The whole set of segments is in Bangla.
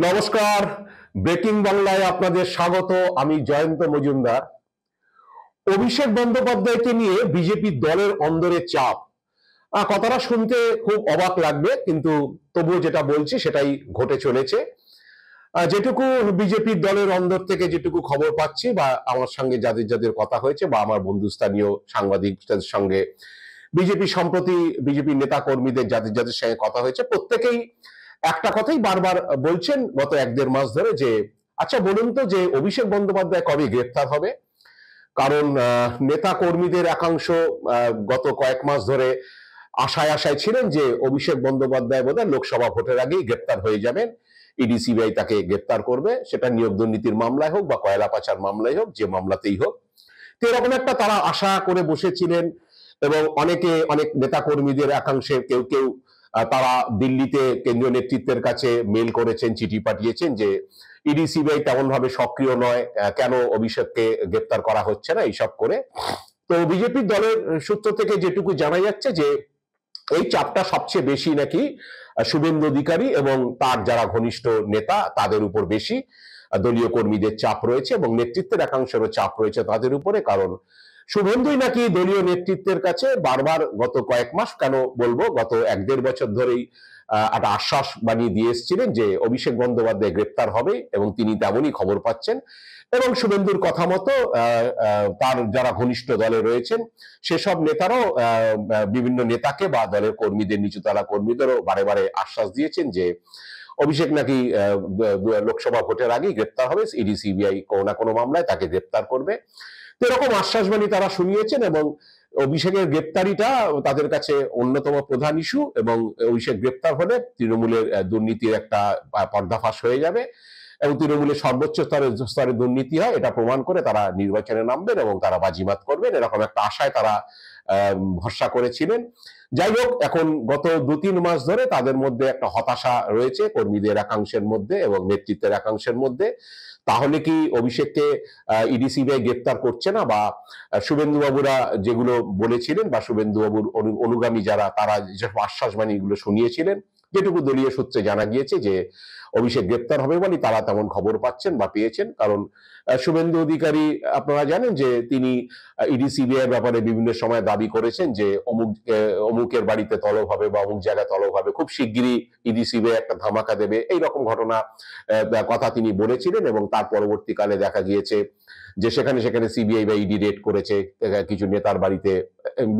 নমস্কার, ব্রেকিং বাংলায় আপনাদের স্বাগত। আমি জয়ন্ত মজুমদার। অভিষেক বন্দ্যোপাধ্যায়কে নিয়ে বিজেপি দলের অন্দরে চাপ। কথাটা শুনতে খুব অবাক লাগবে, কিন্তু তবুও যেটা বলছি সেটাই ঘটে চলেছে। যেটুকু বিজেপির দলের অন্দর থেকে যেটুকু খবর পাচ্ছি, বা আমার সঙ্গে যাদের যাদের কথা হয়েছে, বা আমার বন্ধুস্থানীয় সাংবাদিকদের সঙ্গে বিজেপি নেতা কর্মীদের যাদের যাদের সঙ্গে কথা হয়েছে, প্রত্যেকেই একটা কথাই বারবার বলছেন গত 1-1.5 মাস ধরে, যে আচ্ছা বলুন তো, যে অভিষেক বন্দ্যোপাধ্যায় কবে গ্রেপ্তার হবে। কারণ নেতা কর্মীদের একাংশ গত কয়েক মাস ধরে আশায় ছিলেন যে অভিষেক বন্দ্যোপাধ্যায় বোধহয় লোকসভা ভোটের আগেই গ্রেপ্তার হয়ে যাবেন, ইডি সিবিআই তাকে গ্রেপ্তার করবে, সেটা নিয়োগ দুর্নীতির মামলায় হোক বা কয়লা পাচার মামলায় হোক, যে মামলাতেই হোক। তো এরকম একটা তারা আশা করে বসেছিলেন, এবং অনেক নেতা কর্মীদের একাংশের কেউ কেউ তারা দিল্লিতে কেন্দ্রীয় নেতৃত্বের কাছে মেল করেছেন, চিঠি পাঠিয়েছেন যে ইডি সিবিআই তেমন ভাবে সক্রিয় নয়, কেন অভিষেককে গ্রেপ্তার করা হচ্ছে না, এইসব করে। তো বিজেপির দলের সূত্র থেকে যেটুকু জানা যাচ্ছে, যে এই চাপটা সবচেয়ে বেশি নাকি শুভেন্দু অধিকারী এবং তার যারা ঘনিষ্ঠ নেতা তাদের উপর বেশি। দলীয় কর্মীদের চাপ রয়েছে এবং নেতৃত্বের একাংশেরও চাপ রয়েছে তাদের উপরে। কারণ শুভেন্দুই নাকি দলীয় নেতৃত্বের কাছে বারবার গত কয়েক মাস, কেন বলবো, গত 1-1.5 বছর ধরেই একটা আশ্বাস বানিয়ে দিয়ে এসেছিলেন যে অভিষেক বন্দ্যোপাধ্যায় গ্রেপ্তার হবে, এবং তিনি তেমনই খবর পাচ্ছেন। এবং শুভেন্দুর কথা মতো তার যারা ঘনিষ্ঠ দলে রয়েছেন সেসব নেতারাও বিভিন্ন নেতাকে বা দলের কর্মীদের, নিচুতলা কর্মীদেরও বারে বারে আশ্বাস দিয়েছেন যে অভিষেক নাকি লোকসভা ভোটের আগেই গ্রেপ্তার হবে, ইডি সিবিআই কোনো না কোনো মামলায় তাকে গ্রেপ্তার করবে। তো এরকম আশ্বাসবাণী তারা শুনিয়েছেন, এবং অভিষেকের গ্রেপ্তারিটা তাদের কাছে অন্যতম প্রধান ইস্যু। এবং অভিষেক গ্রেপ্তার হলে তৃণমূলের দুর্নীতির একটা পর্দাফাশ হয়ে যাবে, এবং তৃণমূলের সর্বোচ্চ স্তরে দুর্নীতি হয় এটা প্রমাণ করে তারা নির্বাচনে নামবেন এবং তারা বাজিমাত করবেন, এরকম একটা আশায় তারা ভরসা করেছিলেন। যাই হোক, এখন গত 2-3 মাস ধরে তাদের মধ্যে একটা হতাশা রয়েছে, কর্মীদের একাংশের মধ্যে এবং নেতৃত্বের একাংশের মধ্যে। তাহলে কি অভিষেককে ইডি সিবিআই গ্রেপ্তার করছে না, বা শুভেন্দু বাবুরা যেগুলো বলেছিলেন, বা শুভেন্দু বাবুর অনুগামী যারা, তারা যেসব আশ্বাসবাণী এগুলো শুনিয়েছিলেন, যেটুকু দলীয় সূত্রে জানা গিয়েছে যে অভিষেক গ্রেপ্তার হবে বলে তারা তেমন খবর পাচ্ছেন বা পেয়েছেন। কারণ শুভেন্দু অধিকারী, আপনারা জানেন যে তিনি ইডি সিবিআই ব্যাপারে বিভিন্ন সময় দাবি করেছেন যে অমুকের বাড়িতে তলব হবে বা অমুক জায়গায় তলব হবে, খুব শিগগিরই ইডি সিবিআই একটা ধামাকা দেবে, এইরকম ঘটনা কথা তিনি বলেছিলেন। এবং তার পরবর্তীকালে দেখা গিয়েছে যে সেখানে সিবিআই বা ইডি রেড করেছে কিছু নেতার বাড়িতে,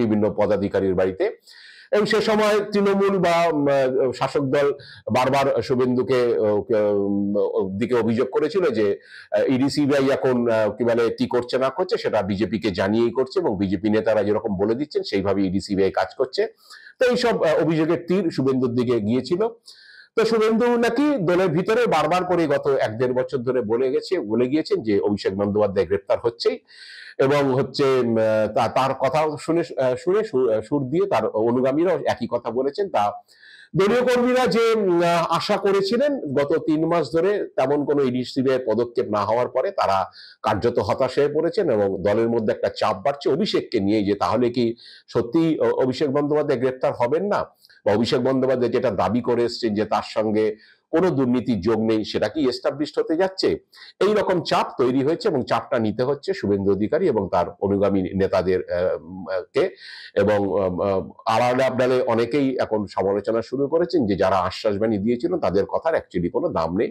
বিভিন্ন পদাধিকারীর বাড়িতে। এবং সে সময় তৃণমূল বা শাসক দল বারবার শুভেন্দুকে দিকে অভিযোগ করেছিল যে ইডি সিবিআই এখন কি করছে না করছে সেটা বিজেপিকে জানিয়েই করছে, এবং বিজেপি নেতারা যেরকম বলে দিচ্ছেন সেইভাবে ইডি সিবিআই কাজ করছে। তো এইসব অভিযোগের তীর শুভেন্দুর দিকে গিয়েছিল। তো শুভেন্দু নাকি দলের ভিতরে বারবার করে গত 1-1.5 বছর ধরে বলে গিয়েছেন যে অভিষেক বন্দ্যোপাধ্যায় গ্রেপ্তার হচ্ছেই, এবং হচ্ছে তার কথা শুনে সুর দিয়ে তার অনুগামীরাও একই কথা বলেছেন। তা দলীয় কর্মীরা যে আশা করেছিলেন গত 3 মাস ধরে, তেমন কোনো ইডি সিবিআই পদক্ষেপ না হওয়ার পরে তারা কার্যত হতাশ হয়ে পড়েছেন, এবং দলের মধ্যে একটা চাপ বাড়ছে অভিষেককে নিয়ে, যে তাহলে কি সত্যি অভিষেক বন্দ্যোপাধ্যায় গ্রেপ্তার হবেন না, বা অভিষেক বন্দ্যোপাধ্যায় যেটা দাবি করে এসছেন যে তার সঙ্গে কোনো দুর্নীতির যোগ নেই, সেটা কি এস্টাবলিশড হতে যাচ্ছে। এই রকম চাপ তৈরি হয়েছে, এবং চাপটা নিতে হচ্ছে শুভেন্দু অধিকারী এবং তার অনুগামী নেতাদের কে। এবং আড়ালে আবডালে অনেকেই এখন সমালোচনা শুরু করেছেন যে যারা আশ্বাসবাণী দিয়েছিলেন তাদের কথার অ্যাকচুয়ালি কোনো দাম নেই।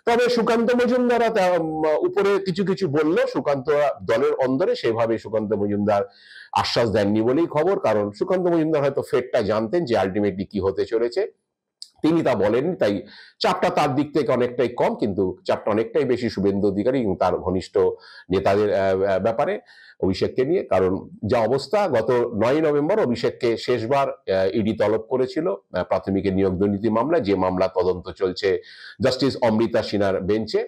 তবে সুকান্ত মজুমদার উপরে কিছু বললো, সুকান্ত দলের অন্দরে সেভাবে সুকান্ত মজুমদার আশ্বাস দেননি বলেই খবর। কারণ সুকান্ত মজুমদার হয়তো ফেটটা জানতেন যে আলটিমেটলি কি হতে চলেছে, তিনি তা বলেননি। তাই চাপটা তার দিক থেকে অনেকটাই কম, কিন্তু চাপটা অনেকটাই বেশি শুভেন্দু অধিকারী এবং তার ঘনিষ্ঠ নেতাদের ব্যাপারে অভিষেককে নিয়ে। কারণ যা অবস্থা, গত 9 নভেম্বর অভিষেককে শেষবার ইডি তলব করেছিল প্রাথমিকের নিয়োগ দুর্নীতি মামলায়, যে মামলা তদন্ত চলছে জাস্টিস অমৃতা সিনহার বেঞ্চে।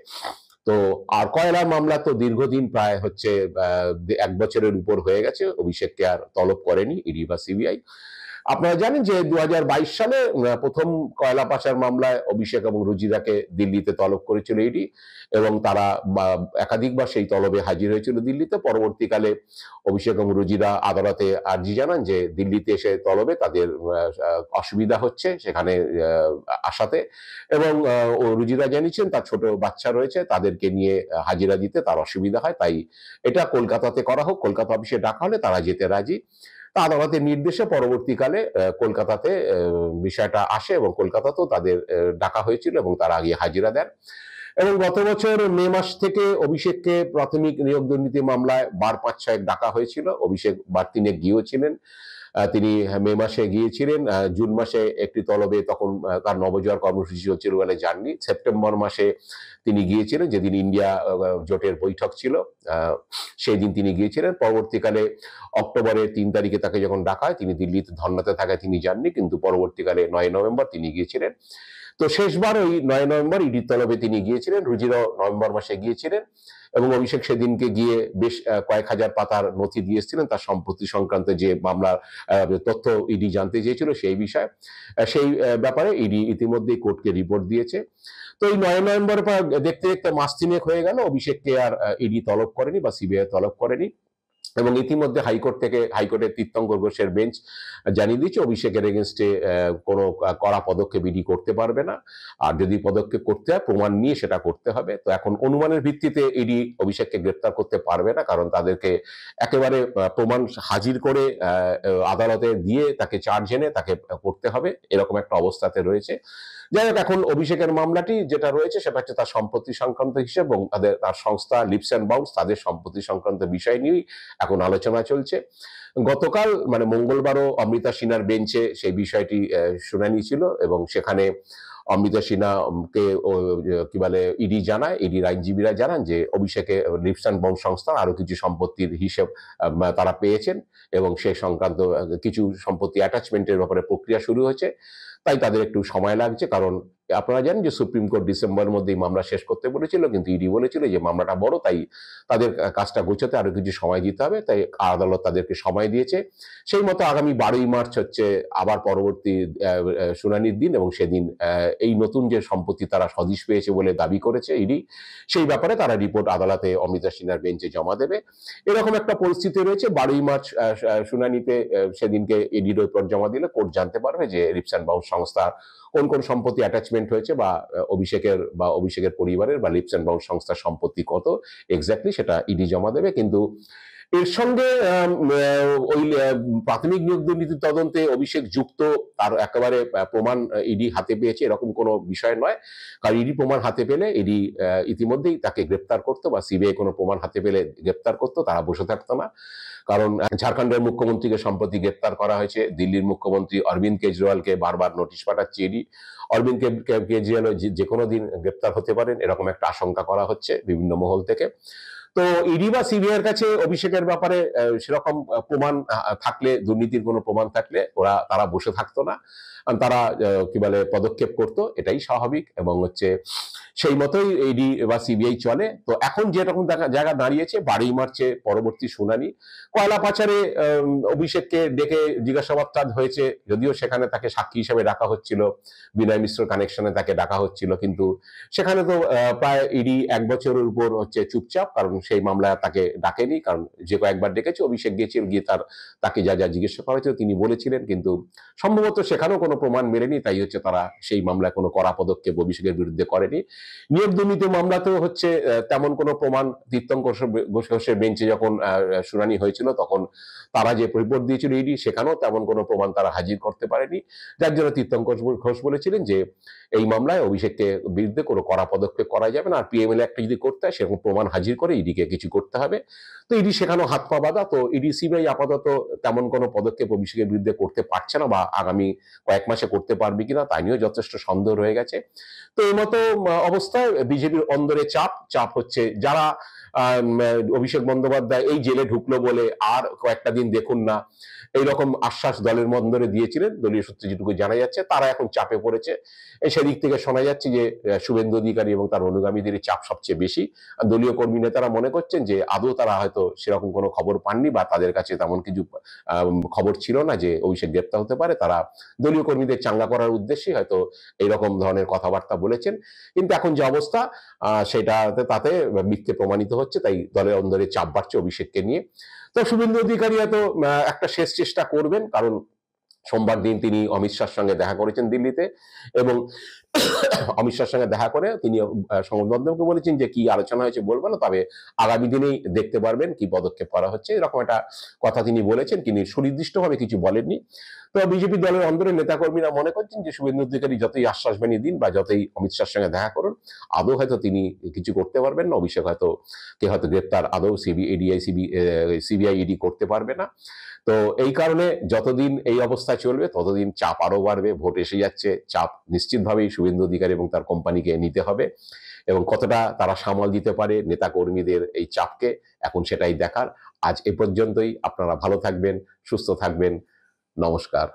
তো আর কয়লার মামলা তো দীর্ঘদিন, প্রায় হচ্ছে 1 বছরের উপর হয়ে গেছে, অভিষেককে আর তলব করেনি ইডি বা সিবিআই। আপনারা জানেন যে 2022 সালে প্রথম কয়লা পাচার মামলায় অভিষেক এবং রুজিরাকে দিল্লিতে তলব করেছিল ইডি, এবং তারা একাধিকবার সেই তলবে হাজির হয়েছিল দিল্লিতে। পরবর্তীকালে অভিষেক এবং রুজিরা আদালতে আর্জি জানান যে দিল্লিতে এসে তলবে তাদের অসুবিধা হচ্ছে সেখানে আসাতে, এবং রুজিরা জানিয়েছেন তার ছোট বাচ্চা রয়েছে, তাদেরকে নিয়ে হাজিরা দিতে তার অসুবিধা হয়, তাই এটা কলকাতাতে করা হোক, কলকাতা অফিসে ডাকা হলে তারা যেতে রাজি। তা আদালতের নির্দেশে পরবর্তীকালে কলকাতাতে বিষয়টা আসে এবং কলকাতাতেও তাদের ডাকা হয়েছিল এবং তারা গিয়ে হাজিরা দেন। এবং গত বছর মে মাস থেকে অভিষেককে প্রাথমিক নিয়োগ দুর্নীতি মামলায় বার ৫-৬ ডাকা হয়েছিল। অভিষেক বার ৩ গিয়েছিলেন। তিনি মে মাসে গিয়েছিলেন, জুন মাসে একটি তলবে তখন তার নবজোয়ার কর্মসূচি চলছিল বলে যাননি। সেপ্টেম্বর মাসে তিনি গিয়েছিলেন, যেদিন ইন্ডিয়া জোটের বৈঠক ছিল সেই দিন তিনি গিয়েছিলেন। পরবর্তীকালে অক্টোবরের ৩ তারিখে তাকে যখন ডাকা হয় তিনি দিল্লিতে ধর্নাতে থাকায় তিনি যাননি, কিন্তু পরবর্তীকালে ৯ নভেম্বর তিনি গিয়েছিলেন। তো শেষবার ওই ৯ নভেম্বর ইডির তলবে তিনি গিয়েছিলেন, রুজিরাও নভেম্বর মাসে গিয়েছিলেন, এবং অভিষেক সেদিনকে গিয়ে বেশ কয়েক হাজার পাতার নথি দিয়ে এসেছিলেন তার সম্পত্তি সংক্রান্ত যে মামলার তথ্য ইডি জানতে চেয়েছিল সেই বিষয়ে। সেই ব্যাপারে ইডি ইতিমধ্যেই কোর্টকে রিপোর্ট দিয়েছে। তো এই ৯ নভেম্বরের পর দেখতে দেখতে মাস ৩ হয়ে গেল, অভিষেককে আর ইডি তলব করেনি বা সিবিআই তলব করেনি, এবং ইতিমধ্যে হাইকোর্টের তীর্থঙ্কর ঘোষের বেঞ্চ জানিয়ে দিয়েছে অভিষেকের এগেনস্টে কোনো কড়া পদক্ষেপ ইডি করতে পারবে না, আর যদি পদক্ষেপ করতে হয় প্রমাণ নিয়ে সেটা করতে হবে। তো এখন অনুমানের ভিত্তিতে ইডি অভিষেককে গ্রেপ্তার করতে পারবে না, কারণ তাদেরকে একেবারে প্রমাণ হাজির করে আদালতে দিয়ে তাকে চার্জ এনে তাকে করতে হবে, এরকম একটা অবস্থাতে রয়েছে। যাই হোক, এখন অভিষেকের মামলাটি যেটা রয়েছে সেটা হচ্ছে তার সম্পত্তি সংক্রান্ত হিসেব, এবং তার সংস্থা লিপস অ্যান্ড বাউন্স তাদের সম্পত্তি সংক্রান্ত বিষয় নিয়েই এখন আলোচনা চলছে। গতকাল মানে মঙ্গলবারও অমৃতা সিনহার বেঞ্চে সেই বিষয়টি শুনানি ছিল, এবং সেখানে অমৃতা সিনহাকে কি বলে ইডি জানায়, ইডির আইনজীবীরা জানান যে অভিষেকে লিপস অ্যান্ড বাউন্স সংস্থা আরো কিছু সম্পত্তির হিসেব তারা পেয়েছেন, এবং সে সংক্রান্ত কিছু সম্পত্তি অ্যাটাচমেন্টের ব্যাপারে প্রক্রিয়া শুরু হয়েছে। তাই তাদের একটু সময় লাগছে, কারণ আপনারা জানেন যে সুপ্রিম কোর্ট ডিসেম্বরের মধ্যেই মামলা শেষ করতে বলেছিল, কিন্তু ইডি বলেছিল যে মামলাটা বড়, তাই তাদের কাজটা গোছাতে আরো কিছু সময় দিতে হবে, তাই আদালত তাদেরকে সময় দিয়েছে। সেই মতো আগামী 12ই মার্চ হচ্ছে আবার পরবর্তী শুনানির দিন, এবং সেদিন এই নতুন যে সম্পত্তি তারা সদিশ পেয়েছে বলে দাবি করেছে ইডি, সেই ব্যাপারে তারা রিপোর্ট আদালতে অমৃতা সিনহার বেঞ্চে জমা দেবে। এরকম একটা পরিস্থিতি রয়েছে। 12ই মার্চ শুনানিতে সেদিনকে ইডির রিপোর্ট জমা দিলে কোর্ট জানতে পারবে যে লিপস অ্যান্ড বাউন্স সংস্থা কোন কোন সম্পত্তি অ্যাটাচমেন্ট হয়েছে, বা অভিষেকের পরিবারের বা লিপস অ্যান্ড বাউন্স সংস্থার সম্পত্তি কত এক্স্যাক্টলি, সেটা ইডি জমা দেবে। কিন্তু এর সঙ্গে ওই প্রাথমিক নিয়োগ দুর্নীতি তদন্তে অভিষেক যুক্ত তার একেবারে প্রমাণ ইডি হাতে পেয়েছে এরকম কোনো বিষয় নয়, কারণ ইডি প্রমাণ হাতে পেলে ইডি ইতিমধ্যেই তাকে গ্রেপ্তার করতো, বা সিবিআই কোনো প্রমাণ হাতে পেলে গ্রেপ্তার করতো, তারা বসে থাকতো না। কারণ ঝাড়খণ্ডের মুখ্যমন্ত্রীকে সম্প্রতি গ্রেপ্তার করা হয়েছে, দিল্লির মুখ্যমন্ত্রী অরবিন্দ কেজরিওয়ালকে বারবার নোটিশ পাঠাচ্ছে ইডি। অরবিন্দ কেজরিওয়াল যে কোনো দিন গ্রেপ্তার হতে পারেন এরকম একটা আশঙ্কা করা হচ্ছে বিভিন্ন মহল থেকে। তো ইডি বা সিবিআই এর কাছে অভিষেকের ব্যাপারে সেরকম প্রমাণ থাকলে, দুর্নীতির কোনো প্রমাণ থাকলে তারা বসে থাকতো না, তারা কি বলে পদক্ষেপ করতো, এটাই স্বাভাবিক, এবং হচ্ছে সেই মতোই ইডি বা সিবিআই চলে। তো এখন যেরকম জায়গা দাঁড়িয়েছে 12ই মার্চে পরবর্তী শুনানি। কয়লা পাচারে অভিষেককে ডেকে জিজ্ঞাসাবাদ হয়েছে, যদিও সেখানে তাকে সাক্ষী হিসেবে ডাকা হচ্ছিল, বিনয় মিশ্র কানেকশনে তাকে ডাকা হচ্ছিল, কিন্তু সেখানে তো প্রায় ইডি 1 বছরের উপর হচ্ছে চুপচাপ, কারণ সেই মামলায় তাকে ডাকেনি, কারণ যে কয়েকবার ডেকেছে অভিষেক গিয়েছিল, গিয়ে তাকে যা যা জিজ্ঞাসা করা হয়েছিল তিনি বলেছিলেন, কিন্তু সম্ভবত সেখানেও কোনো প্রমাণ মেলেনি, তাই হচ্ছে তারা সেই মামলায় কোনো কড়া পদক্ষেপ অভিষেকের বিরুদ্ধে করেনি। নিয়োগ দুর্নীতি মামলাতেও হচ্ছে তেমন কোনো প্রমাণ তীর্থঙ্কর ঘোষের বেঞ্চে যখন শুনানি হয়েছিল তখন তারা যে রিপোর্ট দিয়েছিল ইডি, সেখানেও তেমন কোনো প্রমাণ তারা হাজির করতে পারেনি, যার জন্য তীর্থঙ্কর ঘোষ বলেছিলেন যে এই মামলায় অভিষেককে বিরুদ্ধে কোনো কড়া পদক্ষেপ করা যাবে না, আর পিএমএলএ একটা যদি করতে হয় সেরকম প্রমাণ হাজির করে ইডিকে কিছু করতে হবে। তো ইডি সেখানেও হাত পা বাঁধা। তো ইডি সিবিআই আপাতত তেমন কোনো পদক্ষেপ অভিষেকের বিরুদ্ধে করতে পারছে না, বা আগামী কয়েক মাসে করতে পারবে কিনা তাই নিয়েও যথেষ্ট সন্দেহ রয়ে গেছে। তো এই মতো অবস্থায় বিজেপির অন্দরে চাপ হচ্ছে, যারা অভিষেক বন্দ্যোপাধ্যায় এই জেলে ঢুকলো বলে আর কয়েকটা দিন দেখুন না, এইরকম আশ্বাস দলের মন্দরে দিয়েছিলেন। দলীয় সূত্রে যেটুকু জানা যাচ্ছে তারা এখন চাপে পড়েছে। সেদিক থেকে শোনা যাচ্ছে যে শুভেন্দু অধিকারী এবং তার অনুগামীদের চাপ সবচেয়ে বেশি। দলীয় কর্মী নেতারা মনে করছেন যে আদৌ তারা হয়তো সেরকম কোনো খবর পাননি বা তাদের কাছে তেমন কিছু খবর ছিল না যে অভিষেক গ্রেপ্তার হতে পারে। তারা দলীয় কর্মীদের চাঙ্গা করার উদ্দেশ্যে হয়তো এইরকম ধরনের কথাবার্তা বলেছেন। কিন্তু এখন যে অবস্থা সেটাতে তাতে মিথ্যে প্রমাণিত হচ্ছে, তাই দলের অন্দরে চাপ বাড়ছে অভিষেককে নিয়ে। তো শুভেন্দু অধিকারী হয়তো একটা শেষ চেষ্টা করবেন, কারণ সোমবার দিন তিনি অমিত শাহর সঙ্গে দেখা করেছেন দিল্লিতে, এবং অমিত শাহর সঙ্গে দেখা করে তিনি সংবাদ মাধ্যমকে বলেছেন যে কি আলোচনা হয়েছে বলবো না, তবে আগামী দিনেই দেখতে পারবেন কি পদক্ষেপ করা হচ্ছে, এরকম একটা কথা তিনি বলেছেন। তিনি সুনির্দিষ্টভাবে কিছু বলেননি। তো বিজেপি দলের অন্দরের নেতাকর্মীরা মনে করছেন যে শুভেন্দু অধিকারী যতই আশ্বাস বাণী দিন বা যতই অমিত শাহর সঙ্গে দেখা করুন, আদৌ হয়তো তিনি কিছু করতে পারবেন না। অভিষেক হয়তো গ্রেপ্তার আদৌ সিবিআই ইডি করতে পারবে না। তো এই কারণে যতদিন এই অবস্থায় চলবে ততদিন চাপ আরো বাড়বে। ভোট এসে যাচ্ছে, চাপ নিশ্চিতভাবেই শুভেন্দু অধিকারী এবং তার কোম্পানিকে নিতে হবে, এবং কতটা তারা সামাল দিতে পারে নেতা কর্মীদের এই চাপকে, এখন সেটাই দেখার। আজ এ পর্যন্তই। আপনারা ভালো থাকবেন, সুস্থ থাকবেন। নমস্কার।